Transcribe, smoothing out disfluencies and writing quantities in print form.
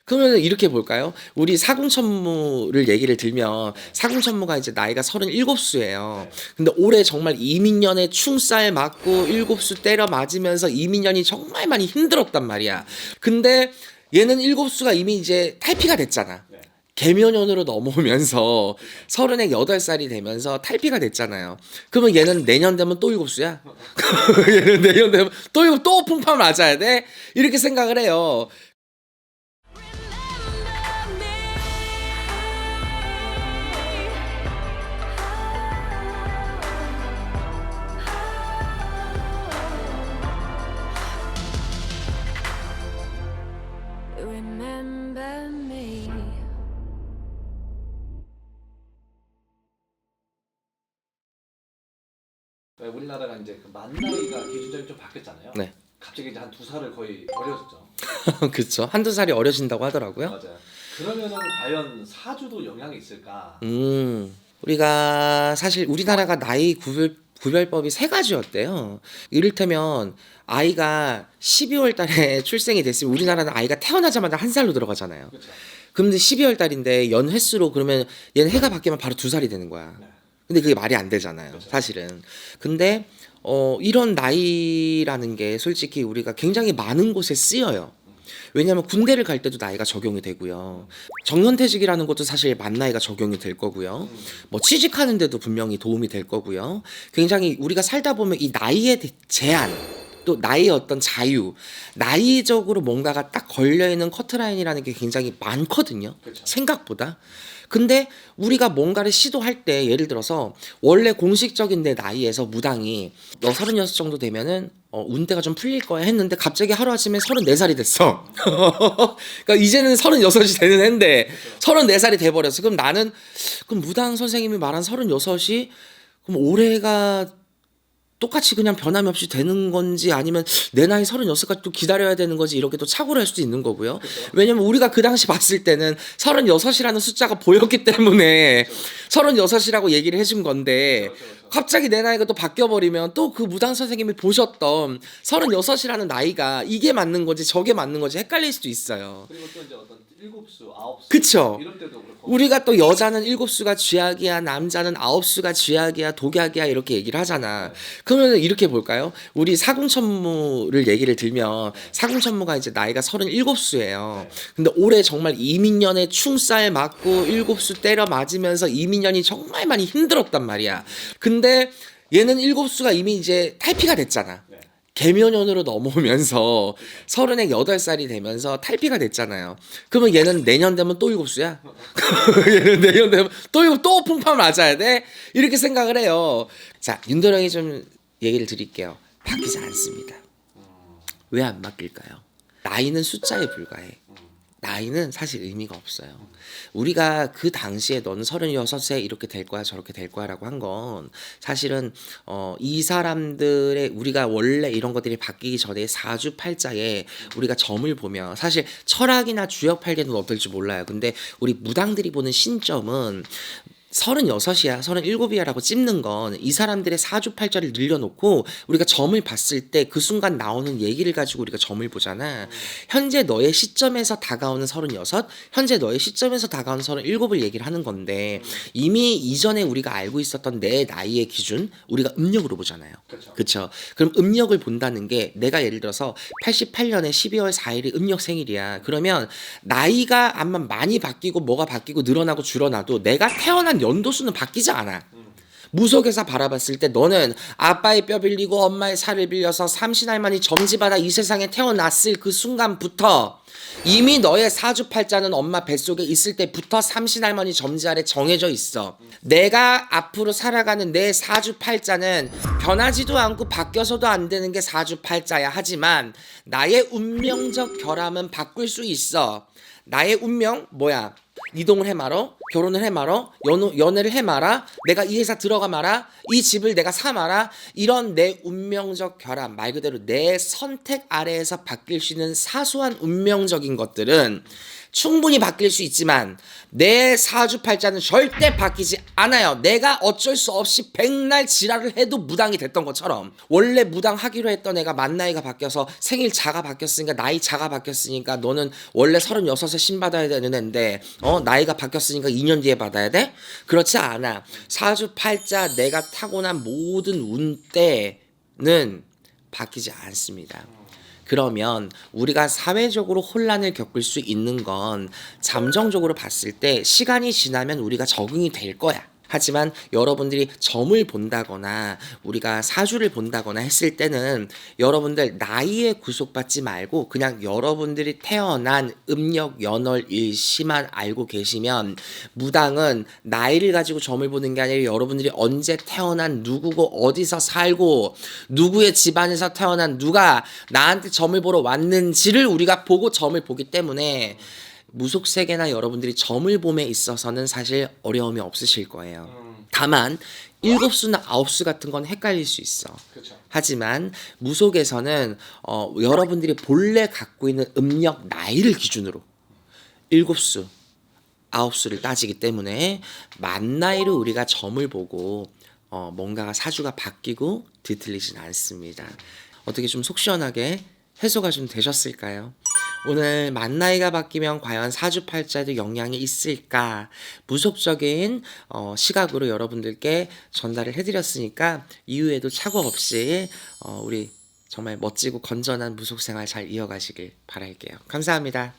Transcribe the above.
그러면 이렇게 볼까요? 우리 사궁천무를 얘기를 들면 사궁천무가 이제 나이가 37수예요. 근데 올해 정말 이민년에 충살 맞고 7수 때려 맞으면서 이민년이 정말 많이 힘들었단 말이야. 근데 얘는 7수가 이미 이제 탈피가 됐잖아. 개묘년으로 넘어오면서 38살이 되면서 탈피가 됐잖아요. 그러면 얘는 내년 되면 또 7수야? 얘는 내년 되면 또 풍파 맞아야 돼? 이렇게 생각을 해요. Remember me. 우리나라가 이제 그 만 나이가 기준점이 좀 바뀌었잖아요. 네. 갑자기 이제 한 2살을 거의 어려졌죠. 그렇죠. 한두 살이 어려진다고 하더라고요. 맞아요. 그러면은 과연 사주도 영향이 있을까? 우리가 사실 우리나라가 나이 구별법이 세 가지였대요. 이를테면 아이가 12월 달에 출생이 됐으면 우리나라는 아이가 태어나자마자 한 살로 들어가잖아요. 그렇죠. 근데 12월 달인데 연 횟수로 그러면 얘는 해가 바뀌면 바로 2살이 되는 거야. 네. 근데 그게 말이 안 되잖아요. 그렇죠. 사실은. 근데 이런 나이라는 게 솔직히 우리가 굉장히 많은 곳에 쓰여요. 왜냐하면 군대를 갈 때도 나이가 적용이 되고요. 정년퇴직이라는 것도 사실 만 나이가 적용이 될 거고요. 뭐 취직하는 데도 분명히 도움이 될 거고요. 굉장히 우리가 살다 보면 이 나이의 제한 또 나이의 어떤 자유, 나이적으로 뭔가가 딱 걸려있는 커트라인이라는 게 굉장히 많거든요. 그렇죠. 생각보다. 근데 우리가 뭔가를 시도할 때 예를 들어서 원래 공식적인 내 나이에서 무당이 너 36 정도 되면은 운대가 좀 풀릴 거야 했는데 갑자기 하루아침에 34살이 됐어. 그러니까 이제는 36이 되는 애인데 34살이 돼버렸어. 그럼 나는 그럼 무당 선생님이 말한 36이 그럼 올해가 똑같이 그냥 변함이 없이 되는 건지 아니면 내 나이 36까지 또 기다려야 되는 건지 이렇게 또 착오를 할 수도 있는 거고요. 왜냐면 우리가 그 당시 봤을 때는 36이라는 숫자가 보였기 때문에 36이라고 얘기를 해준 건데 갑자기 내 나이가 또 바뀌어버리면 또 그 무당 선생님이 보셨던 36이라는 나이가 이게 맞는 건지 저게 맞는 건지 헷갈릴 수도 있어요. 그리고 또 이제 어떤 7수, 9수 그쵸. 이럴 때도 그렇고 우리가 또 여자는 7수가 쥐약이야, 남자는 9수가 쥐약이야, 독약이야 이렇게 얘기를 하잖아. 그러면 이렇게 볼까요? 우리 사궁천무를 얘기를 들면 사궁천무가 이제 나이가 37수예요. 근데 올해 정말 이민년에 충살 맞고 7수 때려 맞으면서 이민년이 정말 많이 힘들었단 말이야. 근데 얘는 7수가 이미 이제 탈피가 됐잖아. 개묘년으로 넘어오면서 38살이 되면서 탈피가 됐잖아요. 그러면 얘는 내년 되면 또 7수야? 얘는 내년 되면 또 풍파 맞아야 돼? 이렇게 생각을 해요. 자, 윤도령이 좀 얘기를 드릴게요. 바뀌지 않습니다. 왜 안 바뀔까요? 나이는 숫자에 불과해. 나이는 사실 의미가 없어요. 우리가 그 당시에 넌 36세 이렇게 될 거야 저렇게 될 거야 라고 한 건 사실은 이 사람들의 우리가 원래 이런 것들이 바뀌기 전에 사주팔자에 우리가 점을 보면 사실 철학이나 주역팔개는 어떨지 몰라요. 근데 우리 무당들이 보는 신점은 36이야, 37이야 라고 찝는 건 이 사람들의 사주팔자를 늘려놓고 우리가 점을 봤을 때 그 순간 나오는 얘기를 가지고 우리가 점을 보잖아. 현재 너의 시점에서 다가오는 36, 현재 너의 시점에서 다가오는 37을 얘기를 하는 건데 이미 이전에 우리가 알고 있었던 내 나이의 기준 우리가 음력으로 보잖아요. 그렇죠. 그럼 음력을 본다는 게 내가 예를 들어서 88년에 12월 4일이 음력 생일이야. 그러면 나이가 아마 많이 바뀌고 뭐가 바뀌고 늘어나고 줄어나도 내가 태어난 연도수는 바뀌지 않아. 무속에서 바라봤을 때 너는 아빠의 뼈 빌리고 엄마의 살을 빌려서 삼신할머니 점지받아 이 세상에 태어났을 그 순간부터 이미 너의 사주팔자는 엄마 뱃속에 있을 때부터 삼신할머니 점지 아래 정해져 있어. 내가 앞으로 살아가는 내 사주팔자는 변하지도 않고 바뀌어서도 안 되는 게 사주팔자야. 하지만 나의 운명적 결함은 바꿀 수 있어. 나의 운명 뭐야? 이동을 해 말어, 결혼을 해 말어, 연애를 해 말아, 내가 이 회사 들어가 말아, 이 집을 내가 사 말아, 이런 내 운명적 결함, 말 그대로 내 선택 아래에서 바뀔 수 있는 사소한 운명적인 것들은 충분히 바뀔 수 있지만 내 사주팔자는 절대 바뀌지 않아요. 내가 어쩔 수 없이 백날 지랄을 해도 무당이 됐던 것처럼 원래 무당하기로 했던 애가 만 나이가 바뀌어서 생일 자가 바뀌었으니까 나이 자가 바뀌었으니까 너는 원래 36에 신 받아야 되는 애인데 나이가 바뀌었으니까 2년 뒤에 받아야 돼? 그렇지 않아. 사주팔자 내가 타고난 모든 운대는 바뀌지 않습니다. 그러면 우리가 사회적으로 혼란을 겪을 수 있는 건 잠정적으로 봤을 때 시간이 지나면 우리가 적응이 될 거야. 하지만 여러분들이 점을 본다거나 우리가 사주를 본다거나 했을 때는 여러분들 나이에 구속받지 말고 그냥 여러분들이 태어난 음력 연월 일시만 알고 계시면 무당은 나이를 가지고 점을 보는 게 아니라 여러분들이 언제 태어난 누구고 어디서 살고 누구의 집안에서 태어난 누가 나한테 점을 보러 왔는지를 우리가 보고 점을 보기 때문에 무속세계나 여러분들이 점을 봄에 있어서는 사실 어려움이 없으실 거예요. 다만 7수나 9수 같은 건 헷갈릴 수 있어. 그렇죠. 하지만 무속에서는 여러분들이 본래 갖고 있는 음력 나이를 기준으로 7수, 9수를 따지기 때문에 만 나이로 우리가 점을 보고 뭔가 사주가 바뀌고 뒤틀리진 않습니다. 어떻게 좀 속 시원하게 해소가 좀 되셨을까요? 오늘 만 나이가 바뀌면 과연 사주팔자에도 영향이 있을까? 무속적인 시각으로 여러분들께 전달을 해드렸으니까 이후에도 착오 없이 우리 정말 멋지고 건전한 무속생활 잘 이어가시길 바랄게요. 감사합니다.